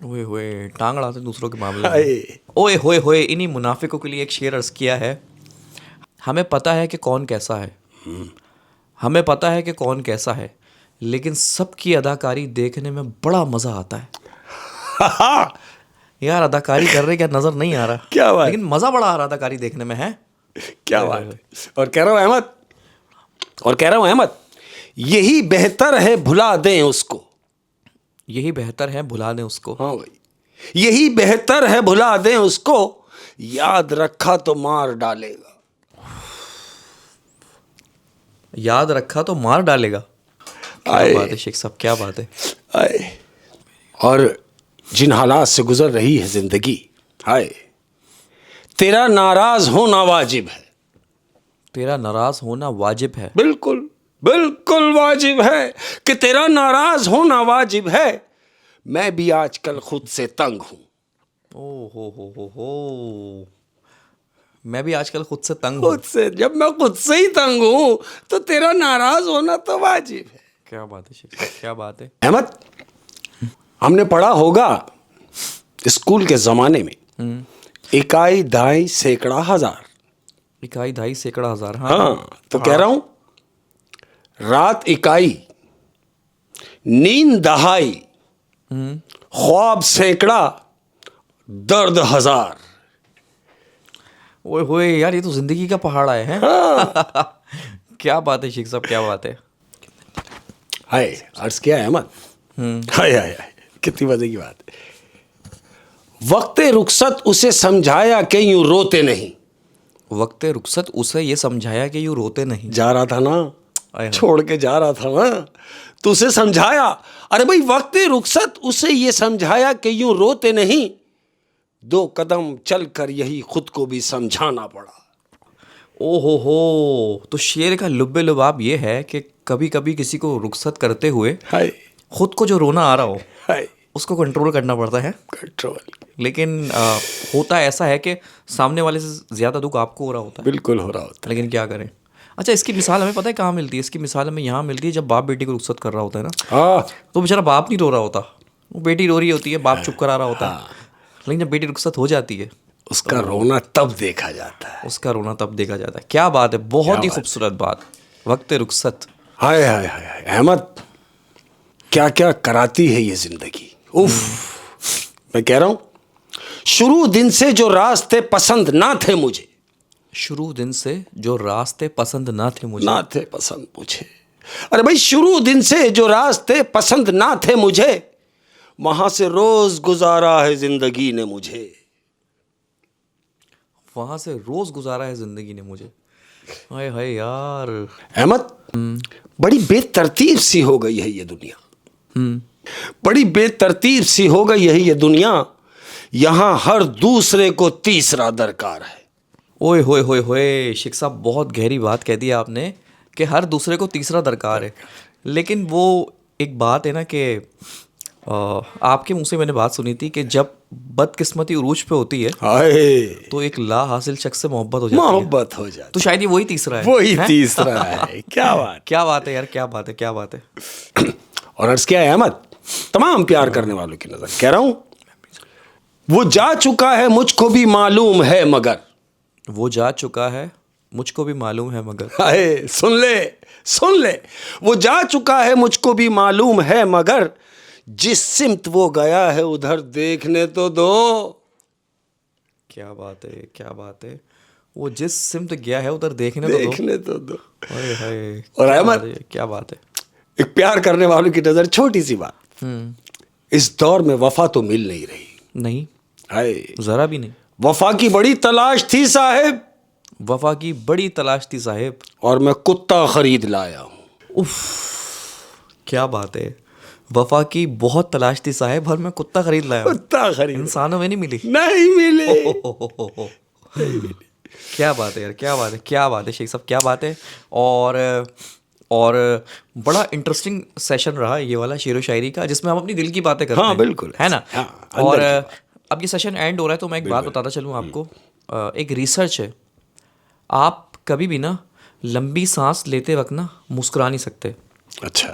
ओए होए, टांग अड़ाते दूसरों के मामले में। हाय। ओए होए होए, इन्हीं मुनाफिकों के लिए एक शेर अर्ज किया है, हमें पता है कि कौन कैसा है, हमें पता है कि कौन कैसा है, लेकिन सबकी अदाकारी देखने में बड़ा मज़ा आता है। यार अदाकारी कर रहे क्या नज़र नहीं आ रहा, क्या बात। लेकिन मज़ा बड़ा आ रहा अदाकारी देखने में है। क्या बात है। और कह रहा हूँ अहमद, यही बेहतर है भुला दें उसको। यही बेहतर है भुला दें उसको। हाँ भाई, यही बेहतर है भुला दें उसको, याद रखा तो मार डालेगा। याद रखा तो मार डालेगा। क्या आए। बात है शेख साहब, क्या बात है। आए। और जिन हालात से गुजर रही है जिंदगी, हाय, तेरा नाराज होना वाजिब है। तेरा नाराज होना वाजिब है। बिल्कुल बिल्कुल वाजिब है कि तेरा नाराज होना वाजिब है। मैं भी आजकल खुद से तंग हूं। ओ हो, मैं भी आजकल खुद से तंग हूँ। खुद से, जब मैं खुद से ही तंग हूं तो तेरा नाराज होना तो वाजिब है। क्या बात है शेख साहब, क्या बात है। अहमद, हमने पढ़ा होगा स्कूल के जमाने में, इकाई दाई सैकड़ा हजार। इकाई ढाई सैकड़ा हजार। हाँ हाँ, तो कह रहा हूं, रात इकाई, नींद दहाई, ख्वाब सैकड़ा, दर्द हजार। ओए होए यार, ये तो जिंदगी का पहाड़ आए हैं। हाँ। क्या बात है शेख साहब, क्या बात है। हाय, अर्ज किया है अहमद। हाय हाय हाय, कितनी मजे की बात है। वक्त रुखसत उसे समझाया कि यूं रोते नहीं। वक्त रुखसत उसे ये समझाया कि यूं रोते नहीं। जा रहा था ना, आए छोड़ के जा रहा था ना, तो उसे समझाया। अरे भाई, वक्त रुखसत उसे ये समझाया कि यूं रोते नहीं। 2 कदम चलकर यही खुद को भी समझाना पड़ा। ओ हो, तो शेर का लुब्बे लुबाब ये है कि कभी कभी किसी को रुखसत करते हुए हाय खुद को जो रोना आ रहा हो हाय, उसको कंट्रोल करना पड़ता है। कंट्रोल। लेकिन होता ऐसा है कि सामने वाले से ज़्यादा दुख आपको हो रहा होता है। बिल्कुल हो रहा होता लेकिन क्या करें। अच्छा, इसकी मिसाल हमें पता है कहाँ मिलती है। इसकी मिसाल हमें यहाँ मिलती है जब बाप बेटी को रुखसत कर रहा होता है ना, है। हाँ, तो बेचारा बाप नहीं रो रहा होता, वो बेटी रो रही होती है, बाप चुप करा रहा होता है। लेकिन जब बेटी रुखसत हो जाती है, उसका रोना तब देखा जाता है। उसका रोना तब देखा जाता है। क्या बात है, बहुत ही खूबसूरत बात। वक्त रुखसत। हाय हाय हाय हाय, अहमद, क्या क्या कराती है ये जिंदगी। उफ, मैं कह रहा हूं, शुरू दिन से जो रास्ते पसंद ना थे मुझे, शुरू दिन से जो रास्ते पसंद ना थे मुझे। ना थे पसंद मुझे। अरे भाई, शुरू दिन से जो रास्ते पसंद ना थे मुझे, वहां से रोज गुजारा है जिंदगी ने मुझे। वहां से रोज गुजारा है जिंदगी ने मुझे। हाय हाय यार। अहमद, बड़ी बेतरतीब सी हो गई है ये दुनिया। बड़ी बेतरतीब सी हो गई है ये दुनिया। यहां हर दूसरे को तीसरा दरकार है। ओए होए होए होए, शेख साहब बहुत गहरी बात कह दी आपने कि हर दूसरे को तीसरा दरकार है। लेकिन वो एक बात है ना कि आपके मुंह से मैंने बात सुनी थी कि जब बदकिस्मती उरूज पे होती है हाय, तो एक ला हासिल शख्स से मोहब्बत हो जाती है। मोहब्बत हो जाती, तो शायद ये वही तीसरा है। वही हैं? तीसरा है। क्या बात। क्या बात है यार, क्या बात है, क्या बात है। और अर्ज क्या है अहमद, तमाम प्यार करने वालों की नजर कह रहा हूं, वो जा चुका है मुझको भी मालूम है मगर। वो जा चुका है मुझको भी मालूम है मगर। हाय, सुन ले सुन ले, वो जा चुका है मुझको भी मालूम है मगर, जिस सिमत वो गया है उधर देखने तो दो। क्या बात है, क्या बात है। वो जिस सिमत गया है उधर देखने तो दो। देखने तो दो। हाय हाय। और क्या अहमद, बात है, क्या बात है। एक प्यार करने वालों की नजर, छोटी सी बात, इस दौर में वफा तो मिल नहीं रही। नहीं, हाय, जरा भी नहीं। वफा की बड़ी तलाश थी साहेब, वफा की बड़ी तलाश थी साहेब, और मैं कुत्ता खरीद लाया हूं। क्या बात है। वफा की बहुत तलाश थी साहेब और मैं कुत्ता खरीद लाया हूं। कुत्ता खरीद, इंसानों में नहीं मिली। नहीं मिले। क्या बात है यार, क्या बात है, क्या बात है शेख साहब, क्या बात है। और बड़ा इंटरेस्टिंग सेशन रहा ये वाला शेर व शायरी का, जिसमें हम अपनी दिल की बातें करते हाँ, हैं। बिल्कुल है ना। हाँ, और अंदर की अब ये सेशन एंड हो रहा है तो मैं एक बात बताता चलूँ आपको। एक रिसर्च है, आप कभी भी ना लंबी सांस लेते वक्त ना मुस्कुरा नहीं सकते। अच्छा,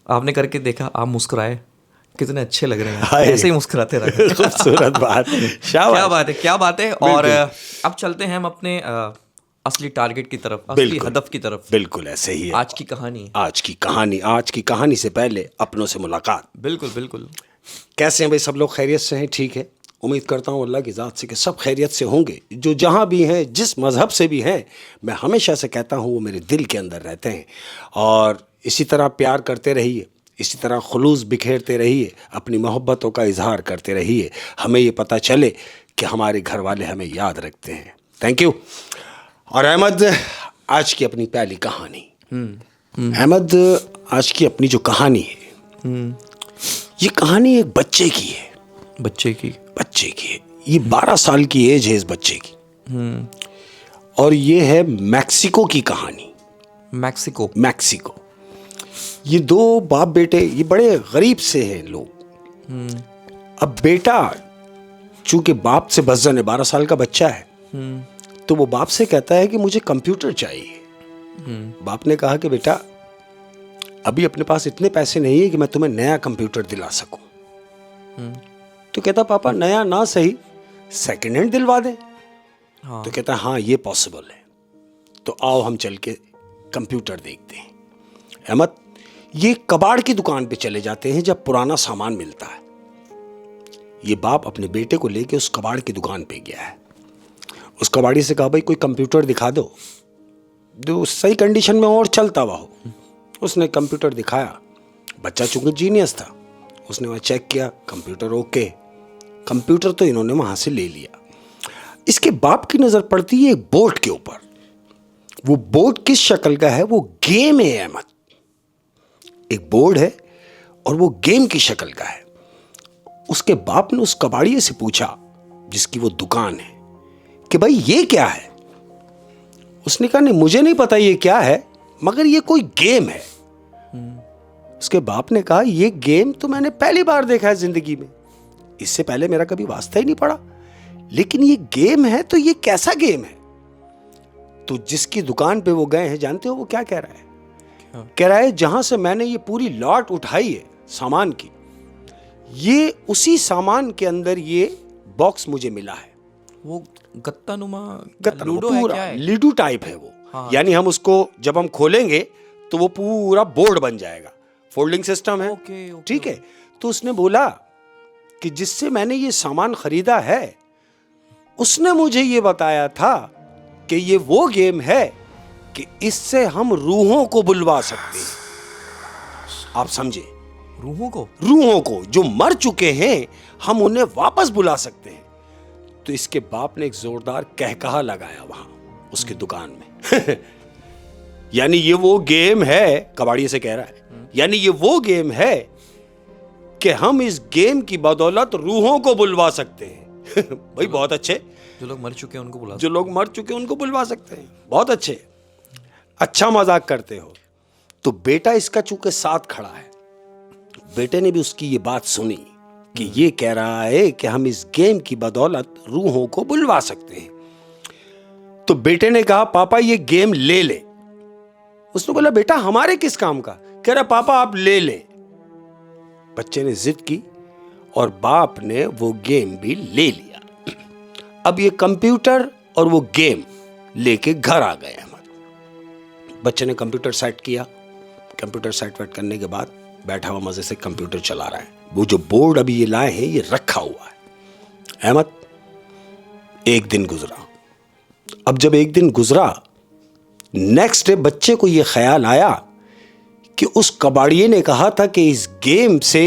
आपने करके देखा, आप मुस्कुराए, कितने अच्छे लग रहे हैं, हाय। ऐसे ही मुस्कुराते रहे। खूबसूरत बात, क्या शाबाश। बात है, क्या बात है। और अब चलते हैं हम अपने असली टारगेट की तरफ, असली बिल्कुल। हदफ की तरफ। बिल्कुल ऐसे ही है। आज की कहानी। आज की कहानी से पहले अपनों से मुलाकात। बिल्कुल बिल्कुल। कैसे हैं भाई सब लोग? खैरियत से हैं? ठीक है, उम्मीद करता हूँ अल्लाह की ज़ात से कि सब खैरियत से होंगे। जो जहाँ भी हैं, जिस मज़हब से भी हैं, मैं हमेशा से कहता हूँ वो मेरे दिल के अंदर रहते हैं। और इसी तरह प्यार करते रहिए, इसी तरह खुलूस बिखेरते रहिए, अपनी मोहब्बतों का इजहार करते रहिए। हमें ये पता चले कि हमारे घर वाले हमें याद रखते हैं। Thank you. और अहमद, आज की अपनी पहली कहानी। अहमद, आज की अपनी जो कहानी है, ये कहानी एक बच्चे की है। बच्चे की है। ये 12 साल की एज है इस बच्चे की। और ये है मैक्सिको की कहानी। मैक्सिको। ये दो बाप बेटे, ये बड़े गरीब से हैं लोग। अब बेटा चूंकि बाप से बज़न है, 12 साल का बच्चा है, तो वो बाप से कहता है कि मुझे कंप्यूटर चाहिए। बाप ने कहा कि बेटा अभी अपने पास इतने पैसे नहीं है कि मैं तुम्हें नया कंप्यूटर दिला सकूं। तो कहता पापा नया ना सही सेकंड हैंड दिलवा दें। हाँ। तो कहता हाँ ये पॉसिबल है, तो आओ हम चल के कंप्यूटर देखते हैं। अहमद, ये कबाड़ की दुकान पे चले जाते हैं जब पुराना सामान मिलता है। ये बाप अपने बेटे को लेके उस कबाड़ की दुकान पे गया है। उस कबाड़ी से कहा भाई कोई कंप्यूटर दिखा दो जो सही कंडीशन में और चलता हुआ हो। उसने कंप्यूटर दिखाया। बच्चा चूंकि जीनियस था, उसने वहाँ चेक किया, कंप्यूटर ओके। कंप्यूटर तो इन्होंने वहाँ से ले लिया। इसके बाप की नज़र पड़ती है एक बोर्ड के ऊपर। वो बोर्ड किस शक्ल का है? वो गेम है अहमद। एक बोर्ड है और वो गेम की शक्ल का है। उसके बाप ने उस कबाड़िए से पूछा जिसकी वो दुकान है कि भाई ये क्या है? उसने कहा नहीं मुझे नहीं पता ये क्या है, मगर ये कोई गेम है। उसके बाप ने कहा ये गेम तो मैंने पहली बार देखा है जिंदगी में, इससे पहले मेरा कभी वास्ता ही नहीं पड़ा, लेकिन ये गेम है तो ये कैसा गेम है? तो जिसकी दुकान पे वो गए हैं, जानते हो वो क्या कह रहा है? कह रहा है जहां से मैंने ये पूरी लॉट उठाई है सामान की, ये उसी सामान के अंदर ये बॉक्स मुझे मिला है। वो गत्तानुमा लूडो है, पूरा क्या है? लीडू टाइप है वो। हाँ। यानी हम उसको जब हम खोलेंगे तो वो पूरा बोर्ड बन जाएगा, फोल्डिंग सिस्टम है। ओके, ठीक है। तो उसने बोला कि जिससे मैंने ये सामान खरीदा है उसने मुझे ये बताया था कि ये वो गेम है कि इससे हम रूहों को बुलवा सकते हैं। आप समझे? रूहों को जो मर चुके हैं हम उन्हें वापस बुला सकते हैं। तो इसके बाप ने एक जोरदार कहकहा लगाया वहां उसकी दुकान में। यानी ये वो गेम है, कबाड़ी से कह रहा है, यानी ये वो गेम है कि हम इस गेम की बदौलत रूहों को बुलवा सकते हैं। भाई बहुत अच्छे। जो लोग मर चुके हैं उनको बुलवा सकते हैं। बहुत अच्छे, अच्छा मजाक करते हो। तो बेटा इसका चूंकि साथ खड़ा है, बेटे ने भी उसकी ये बात सुनी कि ये कह रहा है कि हम इस गेम की बदौलत रूहों को बुलवा सकते हैं। तो बेटे ने कहा पापा ये गेम ले ले। उसने बोला बेटा हमारे किस काम का? कह रहा पापा आप ले ले। बच्चे ने जिद की और बाप ने वो गेम भी ले लिया। अब ये कंप्यूटर और वो गेम लेके घर आ गए अहमद। बच्चे ने कंप्यूटर सेट किया। कंप्यूटर सेट वेट करने के बाद बैठा हुआ मजे से कंप्यूटर चला रहा है। वो जो बोर्ड अभी ये लाए हैं ये रखा हुआ है। अहमद, एक दिन गुजरा। अब जब एक दिन गुजरा, नेक्स्ट डे बच्चे को ये ख्याल आया कि उस कबाड़िए ने कहा था कि इस गेम से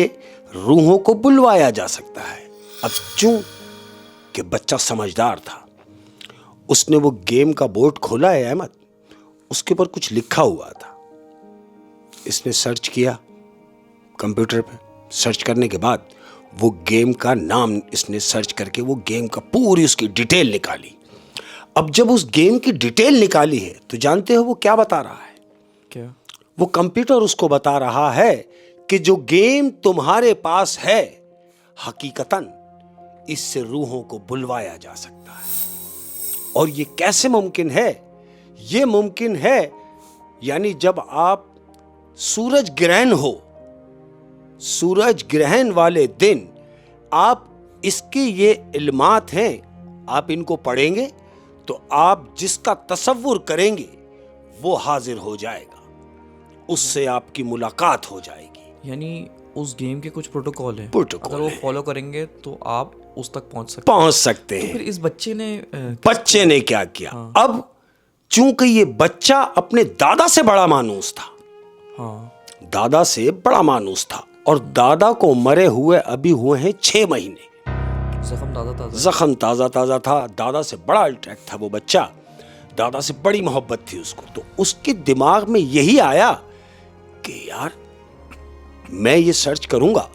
रूहों को बुलवाया जा सकता है। अब चूं कि बच्चा समझदार था, उसने वो गेम का बोर्ड खोला है अहमद, उसके ऊपर कुछ लिखा हुआ था। इसने सर्च किया कंप्यूटर पे। सर्च करने के बाद वो गेम का नाम इसने सर्च करके वो गेम का पूरी उसकी डिटेल निकाली। अब जब उस गेम की डिटेल निकाली है तो जानते हो वो क्या बता रहा है? क्या? वो कंप्यूटर उसको बता रहा है कि जो गेम तुम्हारे पास है हकीकतन इससे रूहों को बुलवाया जा सकता है। और ये कैसे मुमकिन है? ये मुमकिन है यानी जब आप सूरज ग्रहण हो, सूरज ग्रहण वाले दिन आप इसके ये इल्मात हैं, आप इनको पढ़ेंगे तो आप जिसका तसव्वुर करेंगे वो हाजिर हो जाएगा, उससे आपकी मुलाकात हो जाएगी। यानी उस गेम के कुछ प्रोटोकॉल हैं, प्रोटोकॉल अगर वो हैं। फॉलो करेंगे तो आप उस तक पहुंच सकते तो हैं। फिर इस बच्चे ने क्या किया? अब चूंकि ये बच्चा अपने दादा से बड़ा मानूस था, दादा से बड़ा मानूस था, और दादा को मरे हुए अभी हुए हैं 6 महीने। जख्म ताजा था, दादा से बड़ा अट्रैक्ट था वो बच्चा, दादा से बड़ी मोहब्बत थी उसको। तो उसके दिमाग में यही आया कि यार मैं ये सर्च करूंगा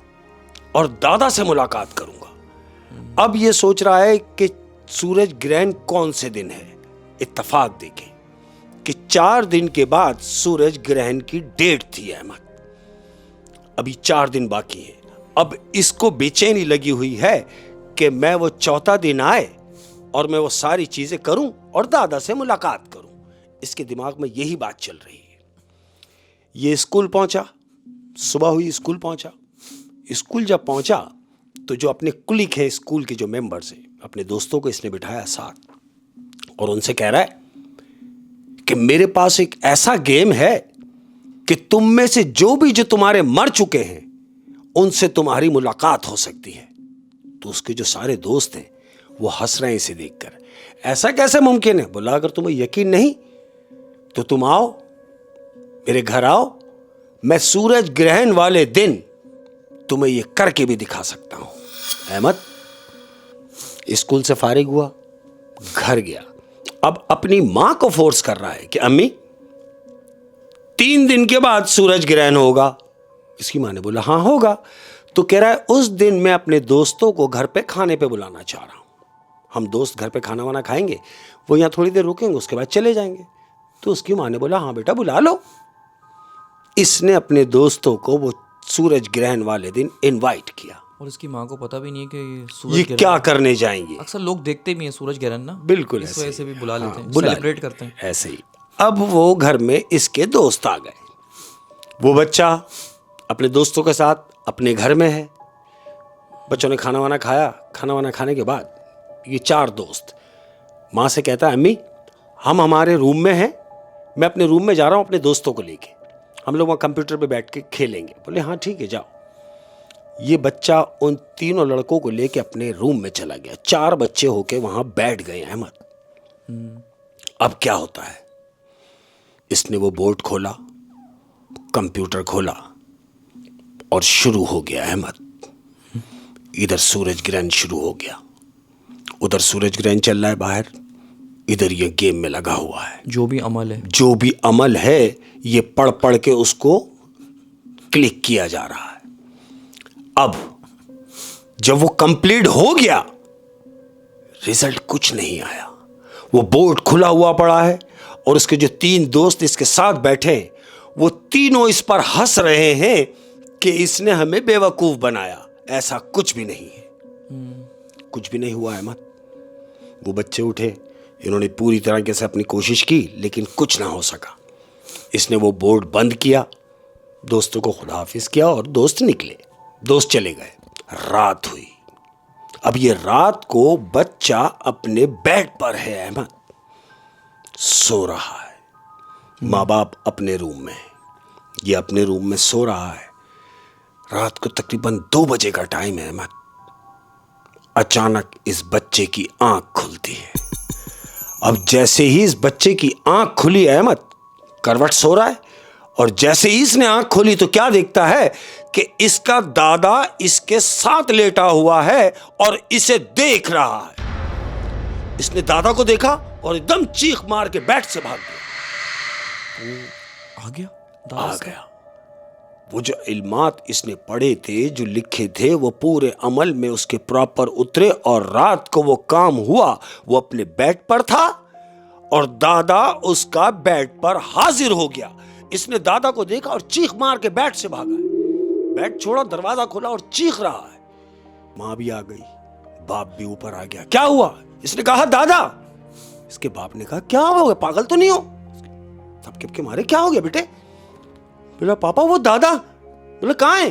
और दादा से मुलाकात करूंगा। अब ये सोच रहा है कि सूरज ग्रहण कौन से दिन है। इत्तेफाक देखें कि 4 दिन के बाद सूरज ग्रहण की डेट थी अहमद, अभी 4 दिन बाकी है। अब इसको बेचैनी लगी हुई है कि मैं वो 4था दिन आए और मैं वो सारी चीजें करूं और दादा से मुलाकात करूं। इसके दिमाग में यही बात चल रही है। ये स्कूल पहुंचा, सुबह हुई, स्कूल पहुंचा। स्कूल जब पहुंचा तो जो अपने कुलीग हैं स्कूल के जो मेंबर्स हैं, अपने दोस्तों को इसने बिठाया साथ और उनसे कह रहा है कि मेरे पास एक ऐसा गेम है कि तुम में से जो तुम्हारे मर चुके हैं उनसे तुम्हारी मुलाकात हो सकती है। तो उसके जो सारे दोस्त हैं वो हंस रहे हैं इसे देखकर। ऐसा कैसे मुमकिन है? बोला अगर तुम्हें यकीन नहीं तो तुम आओ, मेरे घर आओ, मैं सूरज ग्रहण वाले दिन तुम्हें यह करके भी दिखा सकता हूं। अहमद स्कूल से फारिग हुआ, घर गया, अब अपनी मां को फोर्स कर रहा है कि अम्मी 3 दिन के बाद सूरज ग्रहण होगा। इसकी मां ने बोला हाँ होगा। तो कह रहा है उस दिन मैं अपने दोस्तों को घर पे खाने पे बुलाना चाह रहा हूं, हम दोस्त घर पे खाना वाना खाएंगे, वो यहां थोड़ी देर रुकेंगे, उसके बाद चले जाएंगे। तो उसकी मां ने बोला हाँ बेटा बुला लो। इसने अपने दोस्तों को वो सूरज ग्रहण वाले दिन इनवाइट किया, और इसकी माँ को पता भी नहीं है कि ये सूरज क्या करने जाएंगे। अक्सर लोग देखते भी हैं सूरज ग्रहण ना, बिल्कुल इस वजह से भी बुला लेते हैं, बुला सेलिब्रेट करते हैं ऐसे ही। अब वो घर में इसके दोस्त आ गए, वो बच्चा अपने दोस्तों के साथ अपने घर में है। बच्चों ने खाना वाना खाया, खाना वाना खाने के बाद ये 4 दोस्त माँ से कहता है अम्मी हम हमारे रूम में हैं, मैं अपने रूम में जा रहा हूँ अपने दोस्तों को लेके, हम लोग वहाँ कंप्यूटर पे बैठ के खेलेंगे। बोले हाँ ठीक है जाओ। ये बच्चा उन तीनों लड़कों को लेके अपने रूम में चला गया। 4 बच्चे होके वहाँ बैठ गए अहमद। अब क्या होता है, इसने वो बोर्ड खोला, कंप्यूटर खोला और शुरू हो गया अहमद। इधर सूरज ग्रहण शुरू हो गया, उधर सूरज ग्रहण चल रहा है बाहर, इधर ये गेम में लगा हुआ है। जो भी अमल है ये पढ़ पढ़ के उसको क्लिक किया जा रहा है। अब जब वो कंप्लीट हो गया रिजल्ट कुछ नहीं आया। वो बोर्ड खुला हुआ पड़ा है और उसके जो 3 दोस्त इसके साथ बैठे हैं वो तीनों इस पर हंस रहे हैं कि इसने हमें बेवकूफ बनाया। ऐसा कुछ भी नहीं है, कुछ भी नहीं हुआ अहमद। वो बच्चे उठे, इन्होंने पूरी तरह से अपनी कोशिश की लेकिन कुछ ना हो सका। इसने वो बोर्ड बंद किया, दोस्तों को खुदा हाफिज किया और दोस्त निकले, दोस्त चले गए। रात हुई। अब ये रात को बच्चा अपने बेड पर है अहमद, सो रहा है। माँ बाप अपने रूम में, ये अपने रूम में सो रहा है। रात को तकरीबन 2 बजे का टाइम है अहमद। अचानक इस बच्चे की आंख खुलती है। अब जैसे ही इस बच्चे की आंख खुली अहमद, करवट सो रहा है, और जैसे ही इसने आंख खोली तो क्या देखता है कि इसका दादा इसके साथ लेटा हुआ है और इसे देख रहा है। इसने दादा को देखा और एकदम चीख मार के बेड से भाग गया। आ गया। वो जो इल्मात इसने पढ़े थे, जो लिखे थे, वो पूरे अमल में उसके प्रॉपर उतरे और रात को वो काम हुआ। वो अपने बेड पर था और दादा उसका बेड पर हाजिर हो गया। इसने दादा को देखा और चीख मार के बेड से भागा। बेड छोड़ा, दरवाजा खोला और चीख रहा है। मां भी आ गई, बाप भी ऊपर आ गया। क्या हुआ? इसने कहा दादा। इसके बाप ने कहा क्या हो गया, पागल तो नहीं हो? थपके के मारे क्या हो गया बेटे? बोला पापा वो दादा। बोला कहाँ है?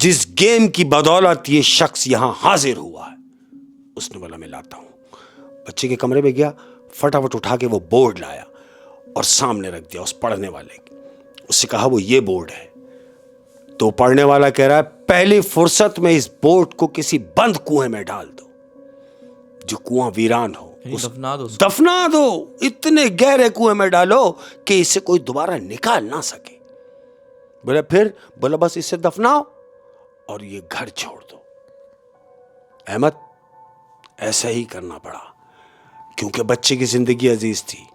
जिस गेम की बदौलत ये शख्स यहां हाजिर हुआ है। उसने बोला मैं लाता हूं। बच्चे के कमरे में गया, फटाफट उठा के वो बोर्ड लाया और सामने रख दिया उस पढ़ने वाले की। उससे कहा वो ये बोर्ड है। तो पढ़ने वाला कह रहा है पहली फुर्सत में इस बोर्ड को किसी बंद कुएं में डाल दो, जो कुआं वीरान हो, दफना दो, इतने गहरे कुएं में डालो कि इसे कोई दोबारा निकाल ना सके। बोला फिर? बोला बस इसे दफनाओ और ये घर छोड़ दो। अहमद, ऐसा ही करना पड़ा, क्योंकि बच्चे की जिंदगी अजीज थी।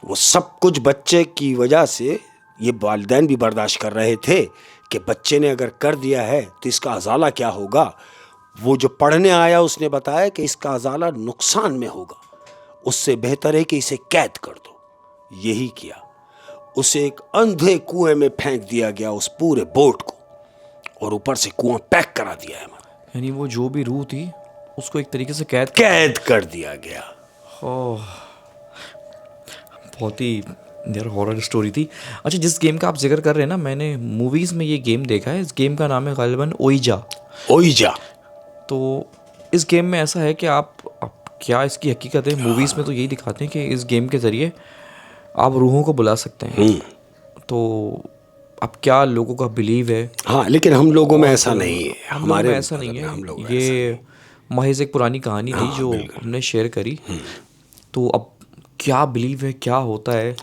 वो सब कुछ बच्चे की वजह से ये वालिदैन भी बर्दाश्त कर रहे थे कि बच्चे ने अगर कर दिया है तो इसका अजाला क्या होगा। वो जो पढ़ने आया उसने बताया कि इसका अजाला नुकसान में होगा, उससे बेहतर है कि इसे कैद कर दो। यही किया, उसे एक अंधे कुएं में फेंक दिया गया, उस पूरे बोट को, और ऊपर से कुआं पैक करा दिया है। यानी वो जो भी रूह थी उसको एक तरीके से कैद कर दिया गया। ओह, बहुत ही यार हॉरर स्टोरी थी। अच्छा, जिस गेम का आप जिक्र कर रहे हैं ना, मैंने मूवीज़ में ये गेम देखा है। इस गेम का नाम है गालिबन ओइजा। तो इस गेम में ऐसा है कि आप क्या इसकी हकीकत है, मूवीज़ में तो यही दिखाते हैं कि इस गेम के ज़रिए आप रूहों को बुला सकते हैं। तो अब क्या लोगों का बिलीव है? हाँ, लेकिन हम लोगों में ऐसा नहीं है। हमारे ऐसा नहीं है। ये महज एक पुरानी कहानी थी जो हमने शेयर करी। तो अब क्या बिलीव है, क्या होता है,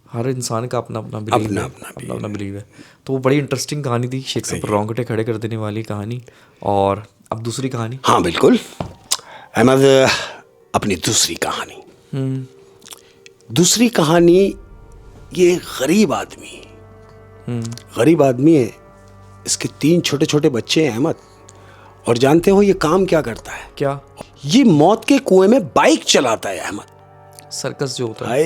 हर इंसान का अपना अपना बिलीव है। तो वो बड़ी इंटरेस्टिंग कहानी थी, शेख साहब रोंगटे खड़े कर देने वाली कहानी। और अब दूसरी कहानी। हाँ बिल्कुल अहमद, अपनी दूसरी कहानी ये गरीब आदमी है। इसके 3 छोटे छोटे बच्चे हैं अहमद। और जानते हो ये काम क्या करता है? क्या? ये मौत के कुएं में बाइक चलाता है अहमद। सर्कस जो होता है।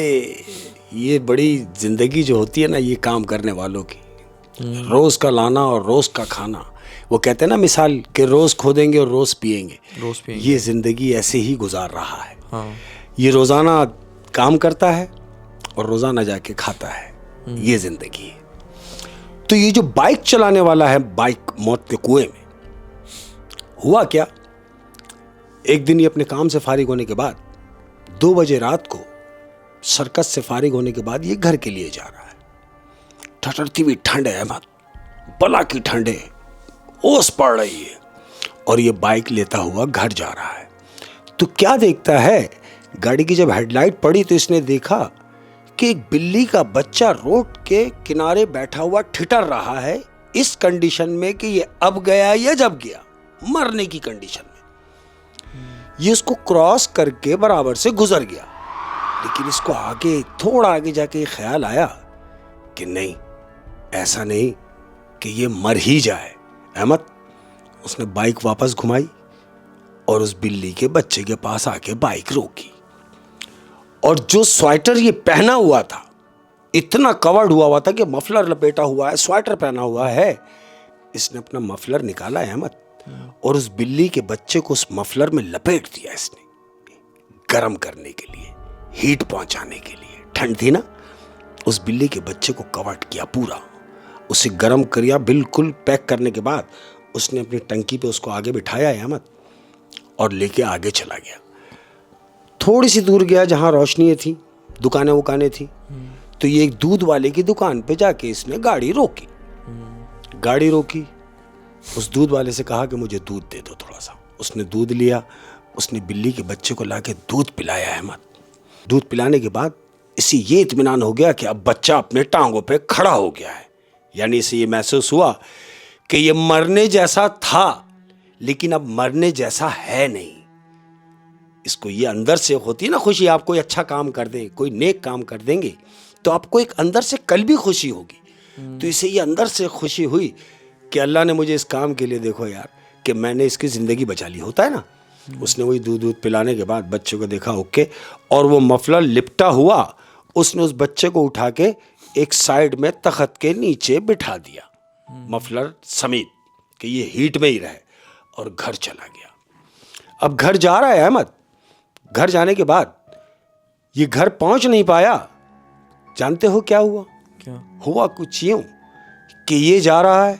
ये बड़ी जिंदगी जो होती है ना ये काम करने वालों की, रोज का लाना और रोज का खाना। वो कहते हैं ना मिसाल कि रोज खोदेंगे और रोज पिएंगे। ये जिंदगी ऐसे ही गुजार रहा है। हाँ। ये रोजाना काम करता है और रोजाना जाके खाता है। ये जिंदगी है। तो ये जो बाइक चलाने वाला है, बाइक मौत के कुएं में, हुआ क्या, एक दिन ये अपने काम से फारिग होने के बाद 2 बजे रात को सर्कस से फारिग होने के बाद ये घर के लिए जा रहा है। ठठरती हुई ठंड है अहमद, बला की ठंड है, ओस पड़ रही है, और ये बाइक लेता हुआ घर जा रहा है। तो क्या देखता है, गाड़ी की जब हेडलाइट पड़ी तो इसने देखा कि एक बिल्ली का बच्चा रोड के किनारे बैठा हुआ ठिठर रहा है, इस कंडीशन में कि ये अब गया या जब गया, मरने की कंडीशन में। ये उसको क्रॉस करके बराबर से गुजर गया, लेकिन इसको आगे, थोड़ा आगे जाके ख्याल आया कि नहीं, ऐसा नहीं कि ये मर ही जाए। अहमद, उसने बाइक वापस घुमाई और उस बिल्ली के बच्चे के पास आके बाइक रोकी, और जो स्वेटर ये पहना हुआ था, इतना कवर्ड हुआ था कि मफलर लपेटा हुआ है, स्वेटर पहना हुआ है, इसने अपना मफलर निकाला है अहमद, और उस बिल्ली के बच्चे को उस मफलर में लपेट दिया इसने, गर्म करने के लिए, हीट पहुंचाने के लिए। ठंड थी ना, उस बिल्ली के बच्चे को कवर्ड किया पूरा, उसे गर्म किया बिल्कुल। पैक करने के बाद उसने अपनी टंकी पे उसको आगे बिठाया है अहमद, और लेके आगे चला गया। थोड़ी सी दूर गया जहां रोशनी थी, दुकानें वुकानें थी, तो ये एक दूध वाले की दुकान पे जाके इसने गाड़ी रोकी। उस दूध वाले से कहा कि मुझे दूध दे दो थोड़ा सा। उसने दूध लिया, उसने बिल्ली के बच्चे को लाके दूध पिलाया अहमद। दूध पिलाने के बाद इसे ये इत्मीनान हो गया कि अब बच्चा अपने टांगों पे खड़ा हो गया है। यानी इसे ये महसूस हुआ कि ये मरने जैसा था, लेकिन अब मरने जैसा है नहीं। इसको ये अंदर से होती है ना खुशी, आप कोई अच्छा काम कर दें, कोई नेक काम कर देंगे तो आपको एक अंदर से कल भी खुशी होगी। तो इसे ये अंदर से खुशी हुई कि अल्लाह ने मुझे इस काम के लिए, देखो यार, कि मैंने इसकी ज़िंदगी बचा ली, होता है ना। उसने वही दूध पिलाने के बाद बच्चे को देखा ओके, और वो मफलर लिपटा हुआ, उसने उस बच्चे को उठा के एक साइड में तख्त के नीचे बिठा दिया, मफलर समेत, कि ये हीट में ही रहे, और घर चला गया। अब घर जा रहा है अहमद। घर जाने के बाद ये घर पहुंच नहीं पाया। जानते हो क्या हुआ? क्या हुआ? कुछ यूं कि ये जा रहा है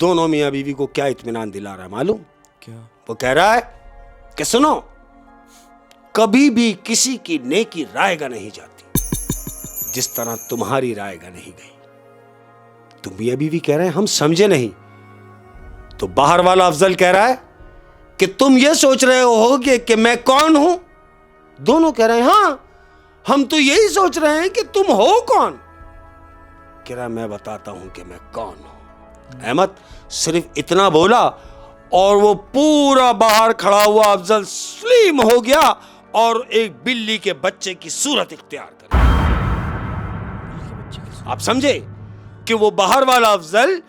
दोनों मियाँ बीवी को क्या इत्मीनान दिला रहा है मालूम? क्या? वो कह रहा है कि सुनो, कभी भी किसी की नेकी रायगा नहीं जाती जिस तरह तुम्हारी रायगा नहीं गई। तो मियाँ बीवी कह रहे हैं हम समझे नहीं। तो बाहर वाला अफजल कह रहा है कि तुम ये सोच रहे होगे कि मैं कौन हूं? दोनों कह रहे हैं हाँ, हम तो यही सोच रहे हैं कि तुम हो कौन। कह रहा मैं बताता हूं कि मैं कौन हूं। अहमद सिर्फ इतना बोला और वो पूरा बाहर खड़ा हुआ अफजल स्लिम हो गया और एक बिल्ली के बच्चे की सूरत इख्तियार कर लिया। आप समझे कि वो बाहर वाला अफजल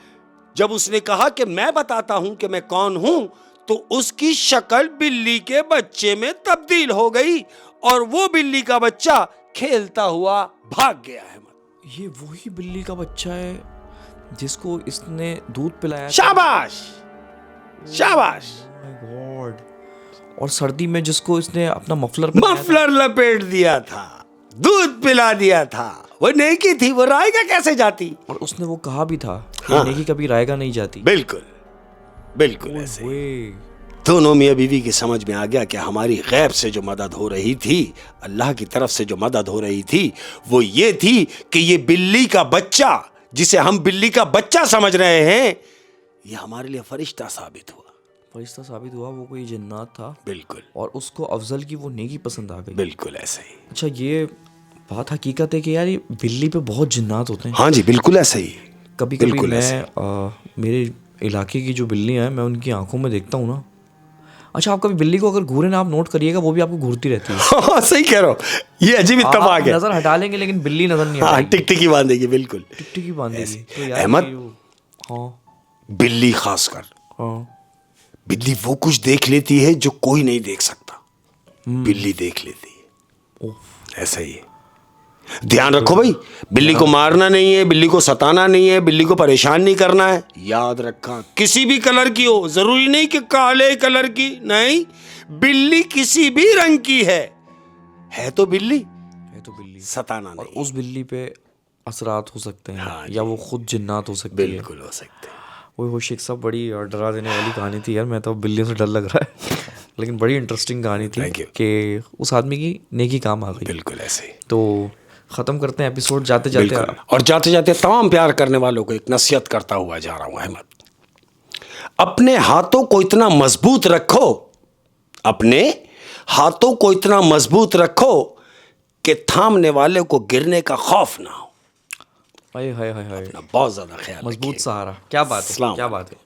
जब उसने कहा कि मैं बताता हूं कि मैं कौन हूं, तो उसकी शक्ल बिल्ली के बच्चे में तब्दील हो गई और वो बिल्ली का बच्चा खेलता हुआ भाग गया है। ये वही बिल्ली का बच्चा है जिसको इसने दूध पिलाया था? शाबाश शाबाश। My God. और सर्दी में जिसको इसने अपना मफलर लपेट दिया था, दूध पिला दिया था, वो नेकी थी, वो रायगा कैसे जाती? और उसने वो कहा भी था हाँ। नेकी कभी रायगा नहीं जाती। बिल्कुल बिल्कुल ऐसे। ओए, दोनों मियाँ बीवी की समझ में आ गया कि हमारी गैब से जो मदद हो रही थी, अल्लाह की तरफ से जो मदद हो रही थी, वो ये थी कि ये बिल्ली का बच्चा, जिसे हम बिल्ली का बच्चा समझ रहे हैं, ये हमारे लिए फरिश्ता साबित हुआ। फरिश्ता साबित हुआ, वो कोई जिन्नात था। बिल्कुल। और उसको अफजल की वो नेकी पसंद आ गई। बिल्कुल ऐसे ही। अच्छा, ये बात हकीकत है कि यार ये बिल्ली पे बहुत जिन्नात होते हैं। हाँ जी, बिल्कुल ऐसे ही। कभी कभी बिल्कुल ऐसे। मैं मेरे इलाके की जो बिल्लियाँ हैं, मैं उनकी आंखों में देखता हूँ ना। अच्छा, आप कभी बिल्ली को अगर घूरे ना, आप नोट करिएगा, वो भी आपको घूरती रहती है। हाँ, सही कह रहे हो, ये अजीब इत्तेफाक है। नजर हटा लेंगे लेकिन बिल्ली नजर नहीं हाँ, आएगी। टिकटिकी बांधेगी। बिल्कुल टिकटिकी बांधेगी। तो यार अहमद, हाँ बिल्ली खासकर, हाँ बिल्ली वो कुछ देख लेती है जो कोई नहीं देख सकता। बिल्ली देख लेती है। ऐसा ही है। ध्यान रखो भाई, बिल्ली को मारना नहीं है, बिल्ली को सताना नहीं है, बिल्ली को परेशान नहीं करना है। याद रखा, किसी भी कलर की हो, जरूरी नहीं कि काले कलर की, नहीं, बिल्ली किसी भी रंग की है तो बिल्ली, है तो बिल्ली। सताना और नहीं। उस बिल्ली पे असरात हो सकते हैं। हाँ या वो खुद जिन्नात हो सकती है। बिल्कुल हो सकते हैं। वो शेख साहब, बड़ी डरा देने वाली कहानी थी यार। मैं तो बिल्लियों से डर लग रहा है। लेकिन बड़ी इंटरेस्टिंग कहानी थी Thank you. कि उस आदमी की नेकी काम आ गई। बिल्कुल ऐसे ही। तो ख़त्म करते हैं एपिसोड जाते जाते। बिल्कुल। और जाते जाते तमाम प्यार करने वालों को एक नसीहत करता हुआ जा रहा हूं अहमद, अपने हाथों को इतना मजबूत रखो, अपने हाथों को इतना मजबूत रखो कि थामने वाले को गिरने का खौफ ना हो। हाय हाय हाय हाय, बहुत ज्यादा ख्याल मजबूत रखिए। सहारा। क्या बात है, अस्सलाम क्या बात है।